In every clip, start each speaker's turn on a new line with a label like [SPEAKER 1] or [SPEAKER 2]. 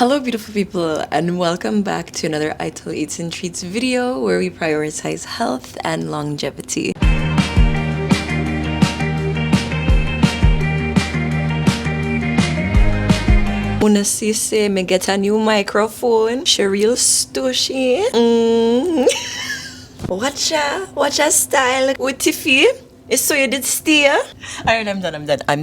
[SPEAKER 1] Hello beautiful people and welcome back to another Ital Eats and Treats video where we prioritize health and longevity. Una sisse me get a new microphone. She real stushy. Watch a style with Tiffy. It's so you did steer. Alright, I'm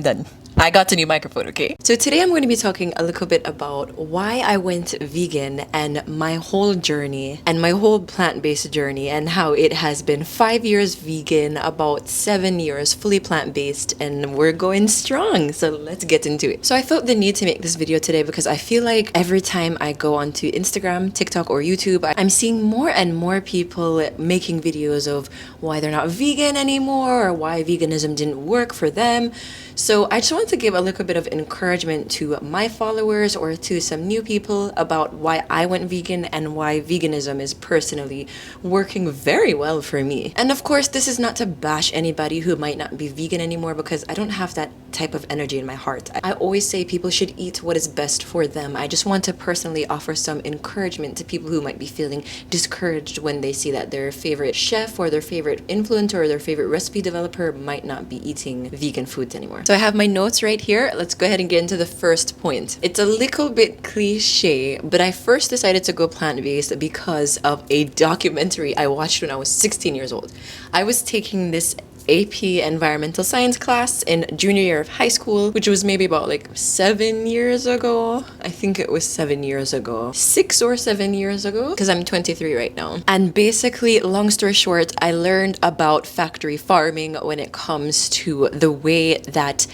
[SPEAKER 1] done. I got a new microphone, okay? So today I'm going to be talking a little bit about why I went vegan and my whole journey and my whole plant-based journey and how it has been 5 years vegan, about 7 years fully plant-based, and we're going strong. So let's get into it. So I felt the need to make this video today because I feel like every time I go onto Instagram, TikTok, or YouTube, I'm seeing more and more people making videos of why they're not vegan anymore or why veganism didn't work for them. So I just want to give a little bit of encouragement to my followers or to some new people about why I went vegan and why veganism is personally working very well for me. And of course, this is not to bash anybody who might not be vegan anymore because I don't have that type of energy in my heart. I always say people should eat what is best for them. I just want to personally offer some encouragement to people who might be feeling discouraged when they see that their favorite chef or their favorite influencer or their favorite recipe developer might not be eating vegan foods anymore. So I have my notes right here. Let's go ahead and get into the first point. It's a little bit cliche, but I first decided to go plant-based because of a documentary I watched when I was 16 years old. I was taking this AP environmental science class in junior year of high school, which was maybe about like 7 years ago. I think it was 7 years ago, 6 or 7 years ago, because I'm 23 right now. And basically, long story short, I learned about factory farming when it comes to the way that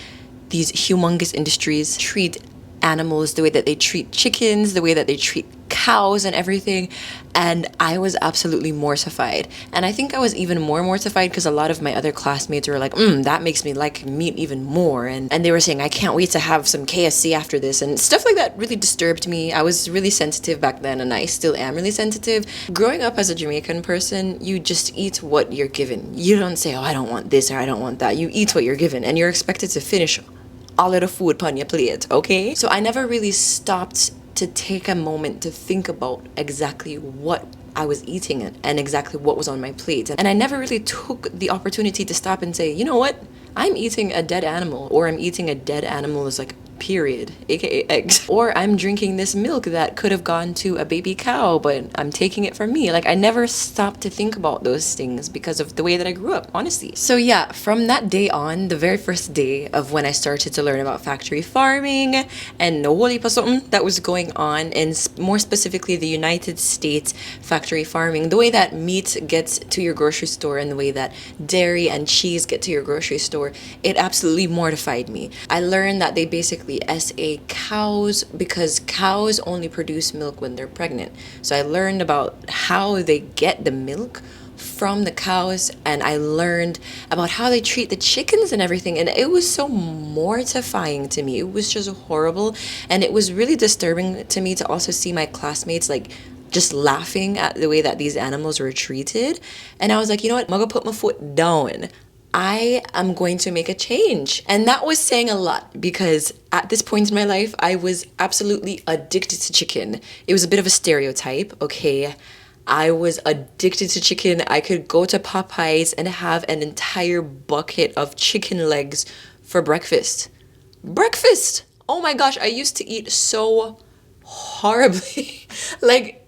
[SPEAKER 1] these humongous industries treat animals, the way that they treat chickens, the way that they treat cows and everything. And I was absolutely mortified. And I think I was even more mortified because a lot of my other classmates were like, that makes me like meat even more. And they were saying, I can't wait to have some KFC after this. And stuff like that really disturbed me. I was really sensitive back then and I still am really sensitive. Growing up as a Jamaican person, you just eat what you're given. You don't say, oh, I don't want this or I don't want that. You eat what you're given and you're expected to finish all of the food on your plate, okay? So I never really stopped to take a moment to think about exactly what I was eating and exactly what was on my plate. And I never really took the opportunity to stop and say, you know what? I'm eating a dead animal, or I'm eating a dead animal's like period, aka eggs, or I'm drinking this milk that could have gone to a baby cow, but I'm taking it for me. Like I never stopped to think about those things because of the way that I grew up, honestly. So yeah, from that day on, the very first day of when I started to learn about factory farming and the whole heap of something that was going on, and more specifically the United States factory farming, the way that meat gets to your grocery store and the way that dairy and cheese get to your grocery store, it absolutely mortified me. I learned that they basically SA cows because cows only produce milk when they're pregnant. So I learned about how they get the milk from the cows, and I learned about how they treat the chickens and everything, and it was so mortifying to me. It was just horrible, and it was really disturbing to me to also see my classmates like just laughing at the way that these animals were treated. And I was like, you know what, I'm gonna put my foot down. I am going to make a change. And that was saying a lot because at this point in my life, I was absolutely addicted to chicken. It was a bit of a stereotype, okay? I was addicted to chicken. I could go to Popeyes and have an entire bucket of chicken legs for breakfast. Breakfast! Oh my gosh, I used to eat so horribly. Like,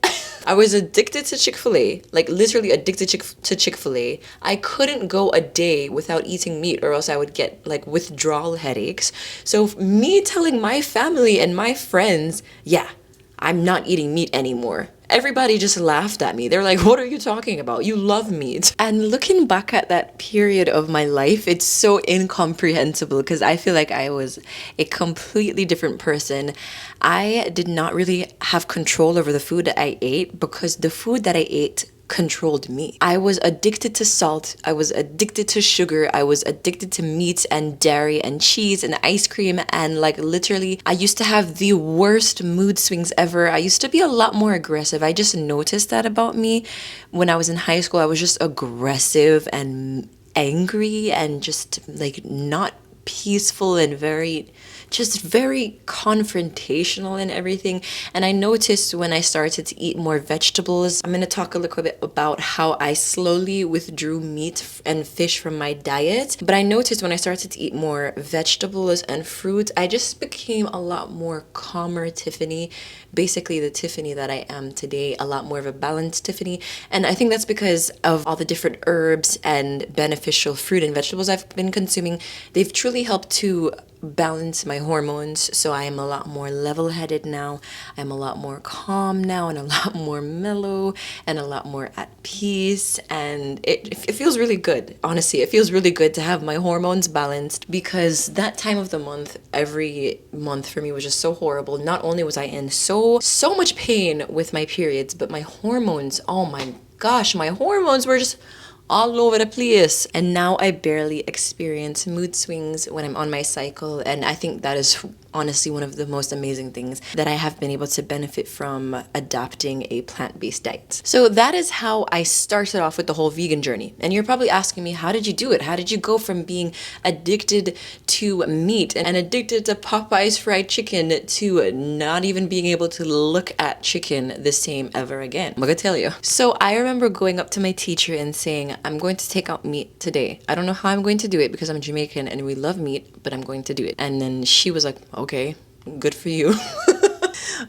[SPEAKER 1] I was addicted to Chick-fil-A, like literally addicted to Chick-fil-A. I couldn't go a day without eating meat or else I would get like withdrawal headaches. So me telling my family and my friends, yeah, I'm not eating meat anymore. Everybody just laughed at me. They're like, what are you talking about? You love meat. And looking back at that period of my life, it's so incomprehensible because I feel like I was a completely different person. I did not really have control over the food that I ate because the food that I ate controlled me. I was addicted to salt. I was addicted to sugar. I was addicted to meat and dairy and cheese and ice cream, and like literally I used to have the worst mood swings ever. I used to be a lot more aggressive. I just noticed that about me when I was in high school. I was just aggressive and angry and just like not peaceful and very just very confrontational and everything. And I noticed when I started to eat more vegetables, I'm going to talk a little bit about how I slowly withdrew meat and fish from my diet. But I noticed when I started to eat more vegetables and fruit, I just became a lot more calmer Tiffany, basically the Tiffany that I am today, a lot more of a balanced Tiffany. And I think that's because of all the different herbs and beneficial fruit and vegetables I've been consuming. They've truly helped to balance my hormones, so I am a lot more level-headed now. I'm a lot more calm now and a lot more mellow and a lot more at peace, and it feels really good. Honestly, it feels really good to have my hormones balanced, because that time of the month, every month for me, was just so horrible. Not only was I in so much pain with my periods, but my hormones, oh my gosh, my hormones were just all over the place. And now I barely experience mood swings when I'm on my cycle. And I think that is honestly one of the most amazing things that I have been able to benefit from adopting a plant-based diet. So that is how I started off with the whole vegan journey. And you're probably asking me, how did you do it? How did you go from being addicted to meat and addicted to Popeye's fried chicken to not even being able to look at chicken the same ever again? I'm gonna tell you. So I remember going up to my teacher and saying, I'm going to take out meat today. I don't know how I'm going to do it because I'm Jamaican and we love meat, but I'm going to do it. And then she was like, okay, good for you.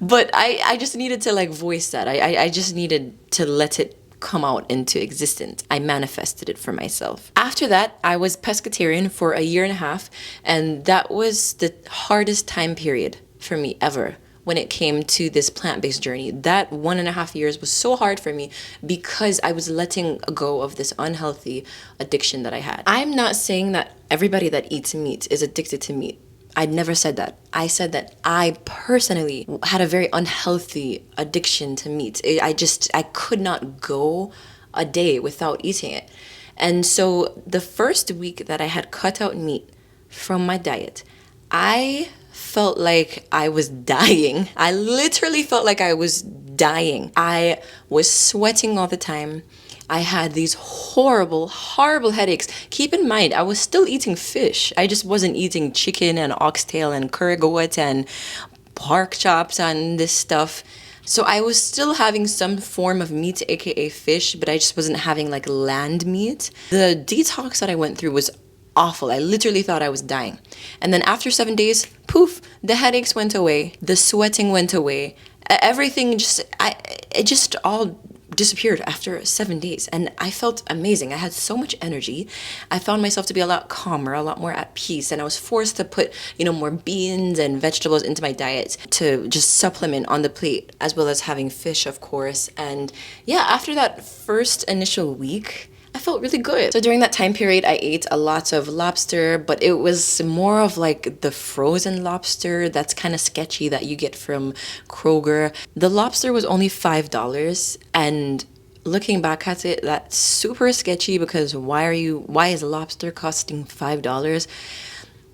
[SPEAKER 1] But I just needed to like voice that. I just needed to let it come out into existence. I manifested it for myself. After that, I was pescatarian for a year and a half, and that was the hardest time period for me ever. When it came to this plant-based journey, that 1.5 years was so hard for me because I was letting go of this unhealthy addiction that I had. I'm not saying that everybody that eats meat is addicted to meat. I never said that. I said that I personally had a very unhealthy addiction to meat. I could not go a day without eating it. And so the first week that I had cut out meat from my diet, I felt like I was dying. I literally felt like I was dying. I was sweating all the time. I had these horrible headaches. Keep in mind, I was still eating fish. I just wasn't eating chicken and oxtail and curry goat and pork chops and this stuff. So I was still having some form of meat, aka fish, but I just wasn't having like land meat. The detox that I went through was awful. I literally thought I was dying. And then after 7 days, poof, the headaches went away, the sweating went away, everything it just all disappeared after 7 days, and I felt amazing. I had so much energy. I found myself to be a lot calmer, a lot more at peace, and I was forced to put, more beans and vegetables into my diet to just supplement on the plate, as well as having fish, of course. And yeah, after that first initial week, I felt really good. So during that time period, I ate a lot of lobster, but it was more of like the frozen lobster that's kind of sketchy that you get from Kroger. The lobster was only $5, and looking back at it, that's super sketchy, because why is lobster costing $5?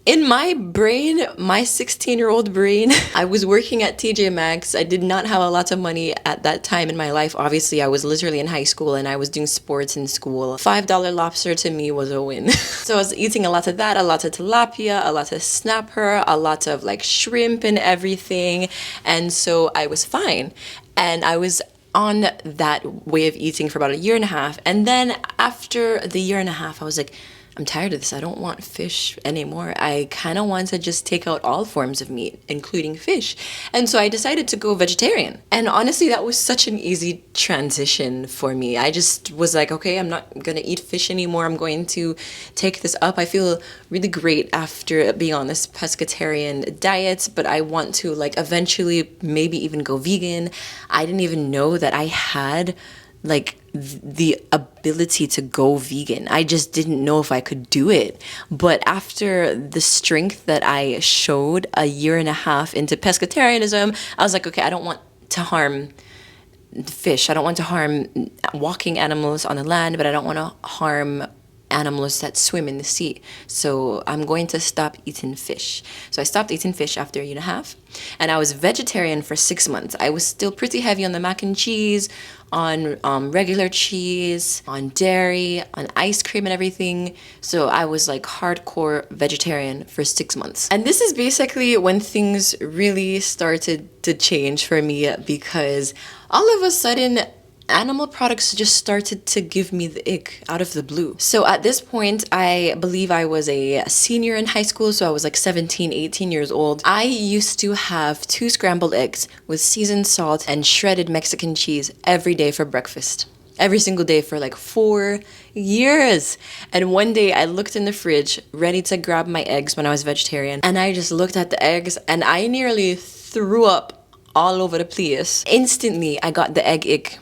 [SPEAKER 1] In my brain, my 16-year-old brain, I was working at TJ Maxx. I did not have a lot of money at that time in my life. Obviously, I was literally in high school and I was doing sports in school. $5 lobster to me was a win. So I was eating a lot of that, a lot of tilapia, a lot of snapper, a lot of like shrimp and everything. And so I was fine. And I was on that way of eating for about a year and a half. And then after the year and a half, I was like, I'm tired of this. I don't want fish anymore. I kind of want to just take out all forms of meat, including fish. And so I decided to go vegetarian. And honestly, that was such an easy transition for me. I just was like, okay, I'm not going to eat fish anymore. I'm going to take this up. I feel really great after being on this pescatarian diet, but I want to like eventually maybe even go vegan. I didn't even know that I had like the ability to go vegan. I just didn't know if I could do it. But after the strength that I showed a year and a half into pescatarianism, I was like, okay, I don't want to harm fish. I don't want to harm walking animals on the land, but I don't want to harm animals that swim in the sea. So I'm going to stop eating fish. So I stopped eating fish after a year and a half. And I was vegetarian for 6 months. I was still pretty heavy on the mac and cheese, on regular cheese, on dairy, on ice cream and everything. So I was like hardcore vegetarian for 6 months. And this is basically when things really started to change for me, because all of a sudden animal products just started to give me the ick out of the blue. So at this point, I believe I was a senior in high school, so I was like 17, 18 years old. I used to have 2 scrambled eggs with seasoned salt and shredded Mexican cheese every day for breakfast. Every single day for like 4 years. And one day I looked in the fridge, ready to grab my eggs when I was vegetarian, and I just looked at the eggs and I nearly threw up all over the place. Instantly, I got the egg ick.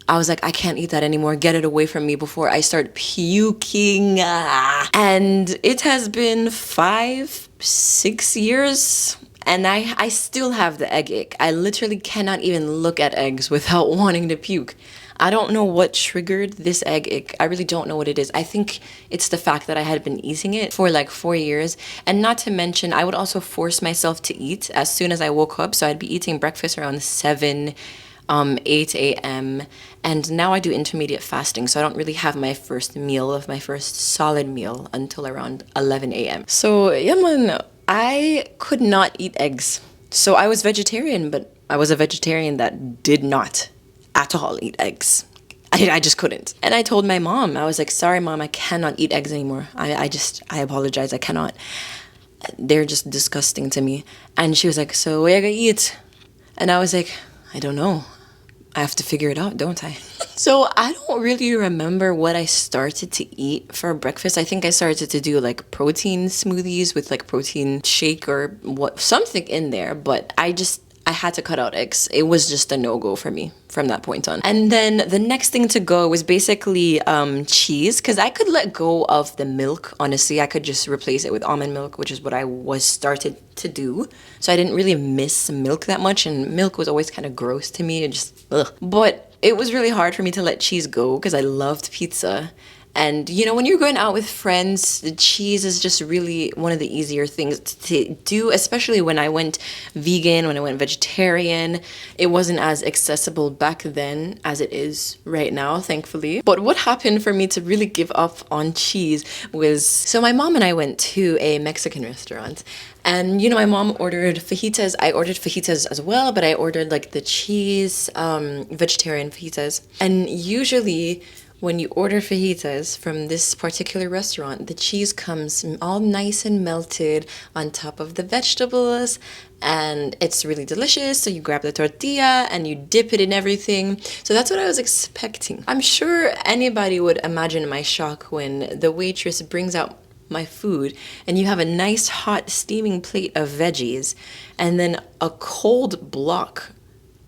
[SPEAKER 1] I was like, I can't eat that anymore. Get it away from me before I start puking. And it has been 5, 6 years, and I still have the egg ick. I literally cannot even look at eggs without wanting to puke. I don't know what triggered this egg ick. I really don't know what it is. I think it's the fact that I had been eating it for like 4 years. And not to mention, I would also force myself to eat as soon as I woke up. So I'd be eating breakfast around 7, 8 a.m. And now I do intermediate fasting, so I don't really have my first solid meal until around 11 a.m. So yeah, man, I could not eat eggs. So I was vegetarian, but I was a vegetarian that did not at all eat eggs. I just couldn't. And I told my mom, I was like, sorry mom, I cannot eat eggs anymore. I apologize, I cannot. They're just disgusting to me. And she was like, so what are you gonna eat? And I was like, I don't know. I have to figure it out, don't I? So I don't really remember what I started to eat for breakfast. I think I started to do like protein smoothies with like protein shake or something in there, but I had to cut out eggs. It was just a no-go for me from that point on. And then the next thing to go was basically cheese, because I could let go of the milk. Honestly, I could just replace it with almond milk, which is what I was started to do. So I didn't really miss milk that much, and milk was always kind of gross to me. But it was really hard for me to let cheese go because I loved pizza. And, you know, when you're going out with friends, the cheese is just really one of the easier things to do, especially when I went vegan, when I went vegetarian. It wasn't as accessible back then as it is right now, thankfully. But what happened for me to really give up on cheese was, so my mom and I went to a Mexican restaurant. And, you know, my mom ordered fajitas. I ordered fajitas as well, but I ordered like the cheese, vegetarian fajitas. And usually when you order fajitas from this particular restaurant, the cheese comes all nice and melted on top of the vegetables, and it's really delicious. So you grab the tortilla and you dip it in everything. So that's what I was expecting. I'm sure anybody would imagine my shock when the waitress brings out my food and you have a nice hot steaming plate of veggies and then a cold block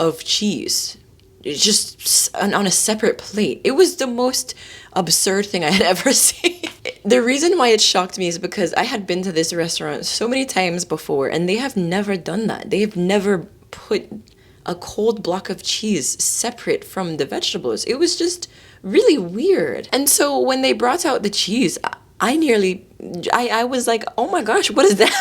[SPEAKER 1] of cheese just on a separate plate. It was the most absurd thing I had ever seen. The reason why it shocked me is because I had been to this restaurant so many times before and they have never done that. They have never put a cold block of cheese separate from the vegetables. It was just really weird. And so when they brought out the cheese, I was like, oh my gosh, what is that?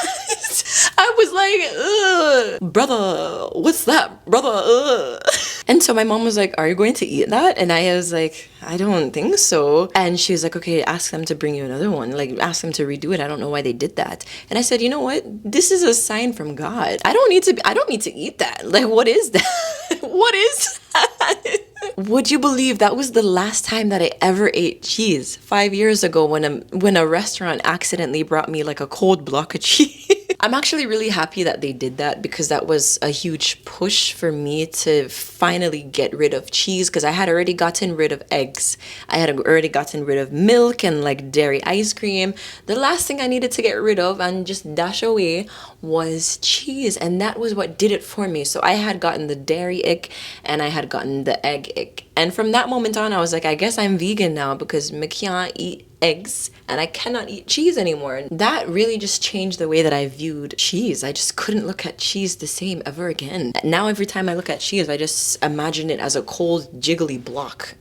[SPEAKER 1] I was like, ugh, brother, what's that, brother? Ugh. And so my mom was like, are you going to eat that? And I was like, I don't think so. And she was like, okay, ask them to bring you another one. Like, ask them to redo it. I don't know why they did that. And I said, you know what? This is a sign from God. I don't need to eat that. Like, what is that? What is that? Would you believe that was the last time that I ever ate cheese? 5 years ago when a restaurant accidentally brought me like a cold block of cheese. I'm actually really happy that they did that because that was a huge push for me to finally get rid of cheese, because I had already gotten rid of eggs. I had already gotten rid of milk and like dairy ice cream. The last thing I needed to get rid of and just dash away was cheese, and that was what did it for me. So I had gotten the dairy ick and I had gotten the egg ick. And from that moment on, I was like, I guess I'm vegan now because I can't eat eggs and I cannot eat cheese anymore. And that really just changed the way that I viewed cheese. I just couldn't look at cheese the same ever again. Now every time I look at cheese, I just imagine it as a cold, jiggly block.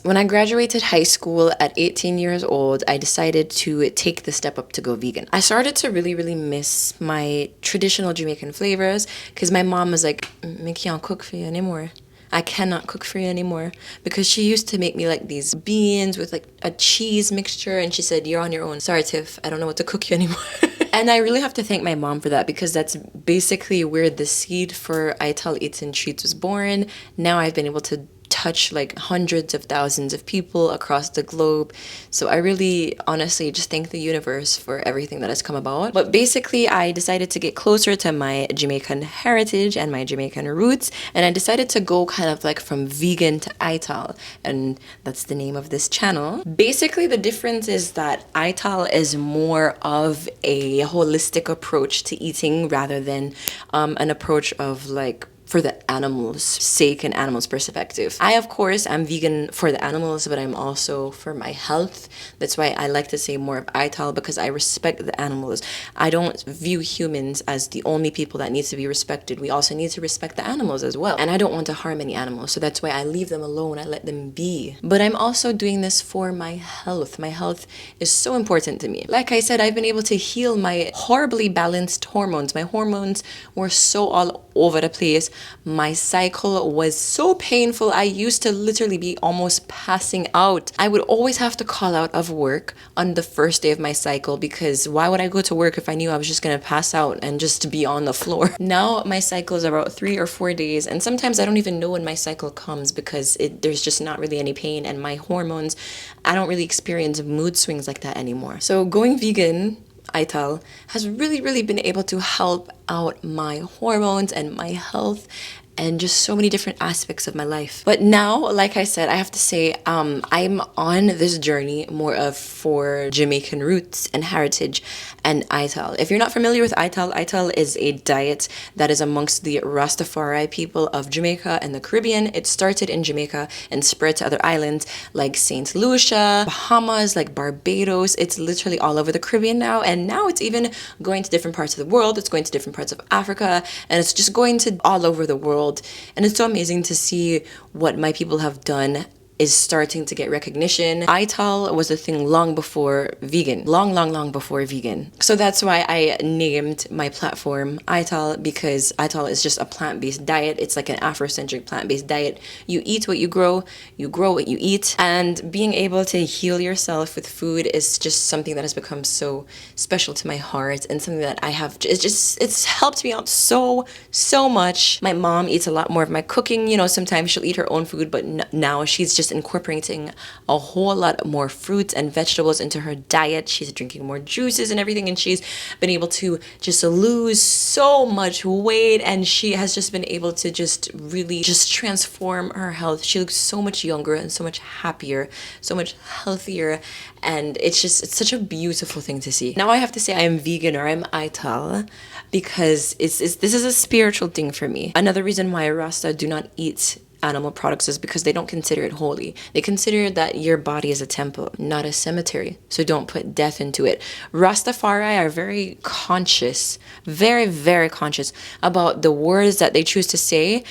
[SPEAKER 1] When I graduated high school at 18 years old, I decided to take the step up to go vegan. I started to really miss my traditional Jamaican flavors because my mom was like, I can't cook for you anymore. I cannot cook for you anymore, because she used to make me like these beans with like a cheese mixture, and she said, you're on your own. Sorry, Tiff, I don't know what to cook you anymore. And I really have to thank my mom for that, because that's basically where the seed for Ital Eats and Treats was born. Now I've been able to touch like hundreds of thousands of people across the globe. So I really honestly just thank the universe for everything that has come about. But basically, I decided to get closer to my Jamaican heritage and my Jamaican roots, and I decided to go kind of like from vegan to Ital, and that's the name of this channel. Basically, the difference is that Ital is more of a holistic approach to eating rather than an approach of like for the animals' sake and animals' perspective. I, of course, am vegan for the animals, but I'm also for my health. That's why I like to say more of Ital, because I respect the animals. I don't view humans as the only people that need to be respected. We also need to respect the animals as well. And I don't want to harm any animals, so that's why I leave them alone. I let them be. But I'm also doing this for my health. My health is so important to me. Like I said, I've been able to heal my horribly balanced hormones. My hormones were so all over the place. My cycle was so painful. I used to literally be almost passing out. I would always have to call out of work on the first day of my cycle, because why would I go to work if I knew I was just gonna pass out and just be on the floor? Now my cycle is about 3 or 4 days, and sometimes I don't even know when my cycle comes, because there's just not really any pain, and my hormones, I don't really experience mood swings like that anymore. So going vegan, Ital, has really been able to help out my hormones and my health and just so many different aspects of my life. But now, like I said, I have to say, I'm on this journey more of for Jamaican roots and heritage and Ital. If you're not familiar with Ital, Ital is a diet that is amongst the Rastafari people of Jamaica and the Caribbean. It started in Jamaica and spread to other islands like St. Lucia, Bahamas, like Barbados. It's literally all over the Caribbean now, and now it's even going to different parts of the world. It's going to different parts of Africa, and it's just going to all over the world. And it's so amazing to see what my people have done is starting to get recognition. Ital was a thing long before vegan. Long before vegan. So that's why I named my platform Ital, because Ital is just a plant-based diet. It's like an Afrocentric plant-based diet. You eat what you grow what you eat. And being able to heal yourself with food is just something that has become so special to my heart, and something that I have, it's helped me out so much. My mom eats a lot more of my cooking. You know, sometimes she'll eat her own food, but now she's just incorporating a whole lot more fruits and vegetables into her diet. She's drinking more juices and everything, and she's been able to just lose so much weight, and she has just been able to just really just transform her health. She looks so much younger and so much happier, so much healthier, and it's such a beautiful thing to see. Now I have to say I am vegan, or I'm Ital, because this is a spiritual thing for me. Another reason why Rasta do not eat animal products is because they don't consider it holy. They consider that your body is a temple, not a cemetery. So don't put death into it. Rastafari are very conscious, very conscious about the words that they choose to say.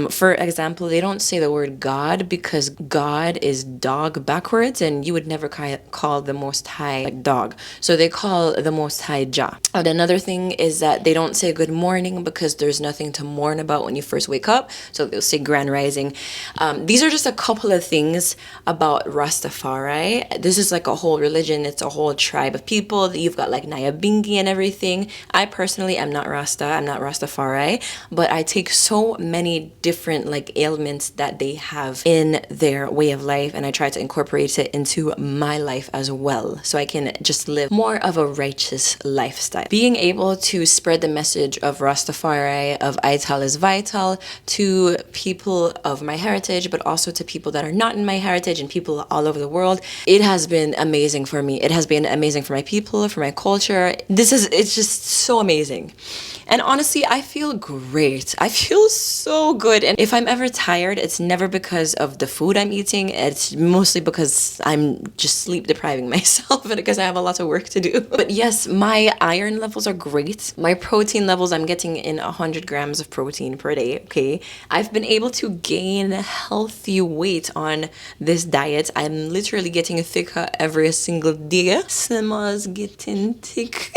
[SPEAKER 1] For example, they don't say the word God, because God is dog backwards, and you would never call the Most High like dog. So they call the Most High Jah. And another thing is that they don't say good morning, because there's nothing to mourn about when you first wake up. So they'll say grand rising. These are just a couple of things about Rastafari. This is like a whole religion. It's a whole tribe of people. You've got like Nyabingi and everything. I personally am not Rasta. I'm not Rastafari, but I take so many different like ailments that they have in their way of life, and I try to incorporate it into my life as well, so I can just live more of a righteous lifestyle. Being able to spread the message of Rastafari, of Ital is vital, to people of my heritage, but also to people that are not in my heritage and people all over the world. It has been amazing for me. It has been amazing for my people, for my culture. It's just so amazing. And honestly, I feel great. I feel so good. And if I'm ever tired, it's never because of the food I'm eating. It's mostly because I'm just sleep depriving myself and because I have a lot of work to do. But yes, my iron levels are great. My protein levels, I'm getting in 100 grams of protein per day, okay? I've been able to gain healthy weight on this diet. I'm literally getting thicker every single day. Slimmer's getting thick.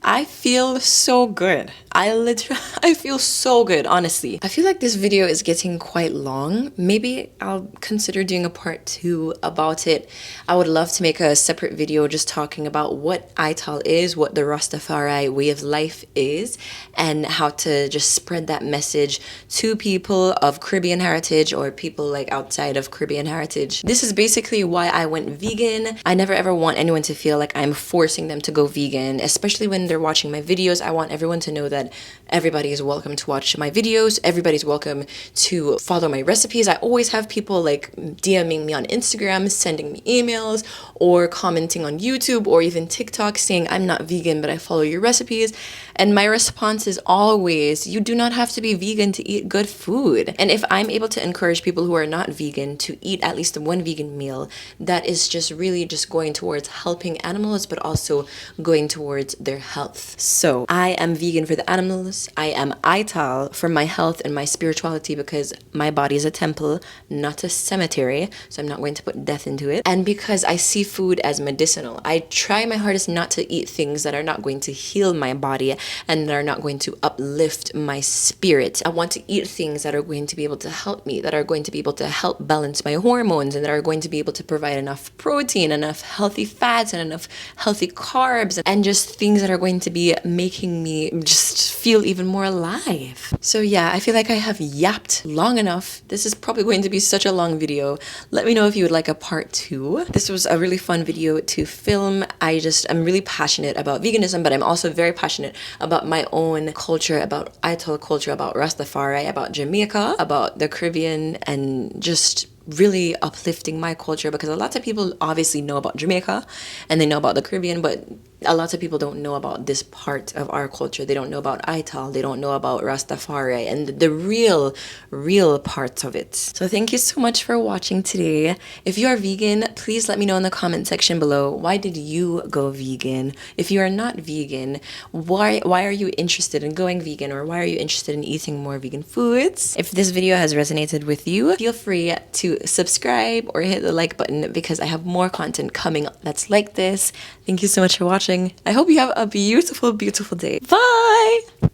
[SPEAKER 1] I feel so good. I feel so good, honestly. I feel like this video is getting quite long. Maybe I'll consider doing a part 2 about it. I would love to make a separate video just talking about what Ital is, what the Rastafari way of life is, and how to just spread that message to people of Caribbean heritage or people like outside of Caribbean heritage. This is basically why I went vegan. I never ever want anyone to feel like I'm forcing them to go vegan, especially when they're watching my videos. I want everyone to know that everybody is welcome to watch my videos. Everybody's welcome to follow my recipes. I always have people like DMing me on Instagram, sending me emails, or commenting on YouTube or even TikTok saying I'm not vegan, but I follow your recipes. And my response is always, you do not have to be vegan to eat good food. And if I'm able to encourage people who are not vegan to eat at least one vegan meal, that is just really just going towards helping animals, but also going towards their health. So I am vegan for the animals. I am Ital for my health and my spirituality because my body is a temple, not a cemetery. So I'm not going to put death into it. And because I see food as medicinal, I try my hardest not to eat things that are not going to heal my body and that are not going to uplift my spirit. I want to eat things that are going to be able to help me, that are going to be able to help balance my hormones, and that are going to be able to provide enough protein, enough healthy fats, and enough healthy carbs, and just things that are going to be making me just feel even more alive. So yeah, I feel like I have yapped long enough. This is probably going to be such a long video. Let me know if you would like a part 2. This was a really fun video to film. I'm really passionate about veganism, but I'm also very passionate about my own culture, about Ital culture, about Rastafari, about Jamaica, about the Caribbean, and just really uplifting my culture, because a lot of people obviously know about Jamaica and they know about the Caribbean, but a lot of people don't know about this part of our culture. They don't know about Ital, they don't know about Rastafari and the real parts of it. So thank you so much for watching today. If you are vegan, please let me know in the comment section below, why did you go vegan? If you are not vegan, why are you interested in going vegan, or why are you interested in eating more vegan foods? If this video has resonated with you, feel free to subscribe or hit the like button, because I have more content coming that's like this. Thank you so much for watching. I hope you have a beautiful, beautiful day. Bye!